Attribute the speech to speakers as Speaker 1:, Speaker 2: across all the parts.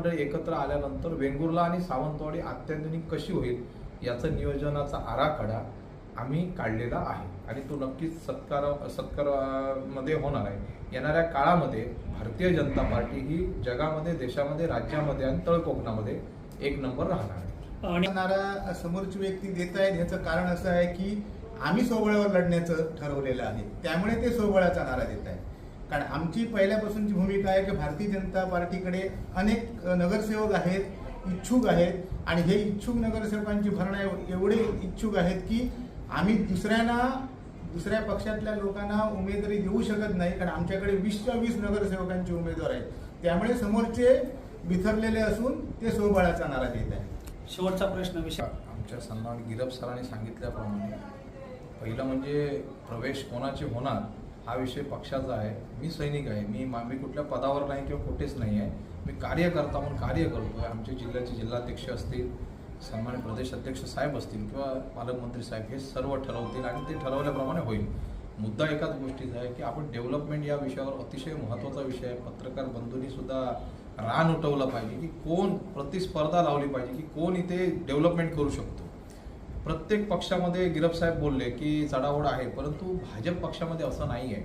Speaker 1: मंडळी एकत्र आल्यानंतर वेंगुर्ला आणि सावंतवाडी अत्याधुनिक कशी होईल याचं नियोजनाचा आराखडा आम्ही काढलेला आहे आणि तो नक्कीच सत्कारामध्ये होणार आहे. येणाऱ्या काळामध्ये भारतीय जनता पार्टी ही जगामध्ये, देशामध्ये, राज्यामध्ये आणि तळकोकणामध्ये एक नंबर राहणार आहे.
Speaker 2: आणि नारा समोरची व्यक्ती देत आहेत याचं कारण असं आहे की आम्ही सोबळावर लढण्याचं ठरवलेलं आहे, त्यामुळे ते सोबळाचा नारा देत आहेत. कारण आमची पहिल्यापासूनची भूमिका आहे की भारतीय जनता पार्टीकडे अनेक नगरसेवक आहेत, इच्छुक आहेत आणि हे इच्छुक नगरसेवकांची भरणा एवढे इच्छुक आहेत की आम्ही दुसऱ्या पक्षातल्या लोकांना उमेदवारी देऊ शकत नाही, कारण आमच्याकडे 20च्या 20 नगरसेवकांचे उमेदवार आहेत. त्यामुळे समोरचे बिथरलेले असून ते सोबळाचा नारा देत आहेत.
Speaker 3: शेवटचा प्रश्न विषय
Speaker 1: आमच्या सन्मान गिरप सरांनी सांगितल्याप्रमाणे पहिलं म्हणजे प्रवेश कोणाचे होणार हा विषय पक्षाचा आहे. मी सैनिक आहे, मी कुठल्या पदावर नाही किंवा कुठेच नाही आहे. मी कार्यकर्ता म्हणून कार्य करतोय. आमच्या जिल्ह्याचे जिल्हाध्यक्ष असतील, सन्मान्य प्रदेश अध्यक्ष साहेब असतील किंवा पालकमंत्री साहेब हे सर्व ठरवतील आणि ते ठरवल्याप्रमाणे होईल. मुद्दा एकाच गोष्टीचा आहे की आपण डेव्हलपमेंट या विषयावर अतिशय महत्त्वाचा विषय आहे. पत्रकार बंधूंनी सुद्धा रान उठवलं पाहिजे की कोण प्रतिस्पर्धा लावली पाहिजे की कोण इथे डेव्हलपमेंट करू शकतो. प्रत्येक पक्षामध्ये गिरप साहेब बोलले की चढाओढ आहे, परंतु भाजप पक्षामध्ये असं नाही आहे.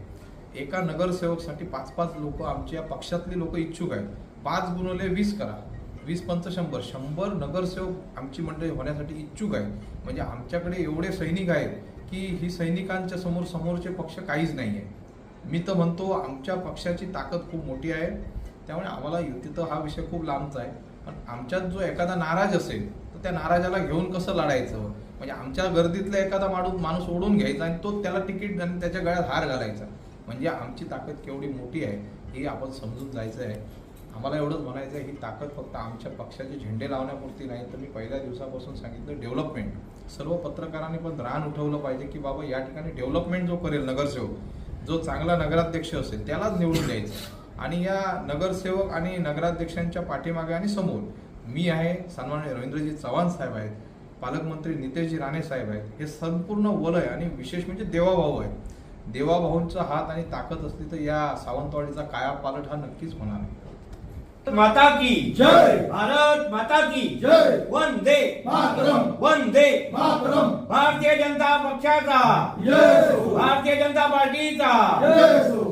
Speaker 1: एका नगरसेवकसाठी 5-5 लोक आमच्या पक्षातले लोक इच्छुक आहेत. 5 गुणिले 20 करा, 20 पंच 100 नगरसेवक आमची मंडळी होण्यासाठी इच्छुक आहे. म्हणजे आमच्याकडे एवढे सैनिक आहेत की ही सैनिकांच्या समोरचे पक्ष काहीच नाही आहे. मी तर म्हणतो आमच्या पक्षाची ताकद खूप मोठी आहे. त्यामुळे आम्हाला युतीचा हा विषय खूप लांबचा आहे. पण आमच्यात जो एखादा नाराज असेल तर त्या नाराजाला घेऊन कसं लढायचं, म्हणजे आमच्या गर्दीतला एखादा माणूस ओढून घ्यायचा आणि तो त्याला तिकीट आणि त्याच्या गळ्यात हार घालायचा. म्हणजे आमची ताकद केवढी मोठी आहे हे आपण समजून जायचं आहे. आम्हाला एवढंच म्हणायचं आहे, ही ताकद फक्त आमच्या पक्षाचे झेंडे लावण्यापुरती नाही, तर मी पहिल्या दिवसापासून सांगितलं डेव्हलपमेंट. सर्व पत्रकारांनी पण रान उठवलं पाहिजे की बाबा या ठिकाणी डेव्हलपमेंट जो करेल नगरसेवक, जो चांगला नगराध्यक्ष असेल त्यालाच निवडून द्यायचं. आणि या नगरसेवक आणि नगराध्यक्षांच्या पाठीमागे आणि समोर मी आहे, सन्माननीय रवींद्रजी चव्हाण साहेब आहेत, पालकमंत्री नितेशजी राणे साहेब आहेत. हे संपूर्ण वलय आणि विशेष म्हणजे देवाभाऊ आहे. देवाभाऊंचा हात आणि ताकद असली तर या सावंतवाडीचा कायापालट हा नक्कीच होणार आहे.
Speaker 3: माता की जय, भारत माता की जय, वंदे मातरम, वंदे मातरम. भारतीय जनता पक्षाचा जय, भारतीय जनता पार्टीचा जय.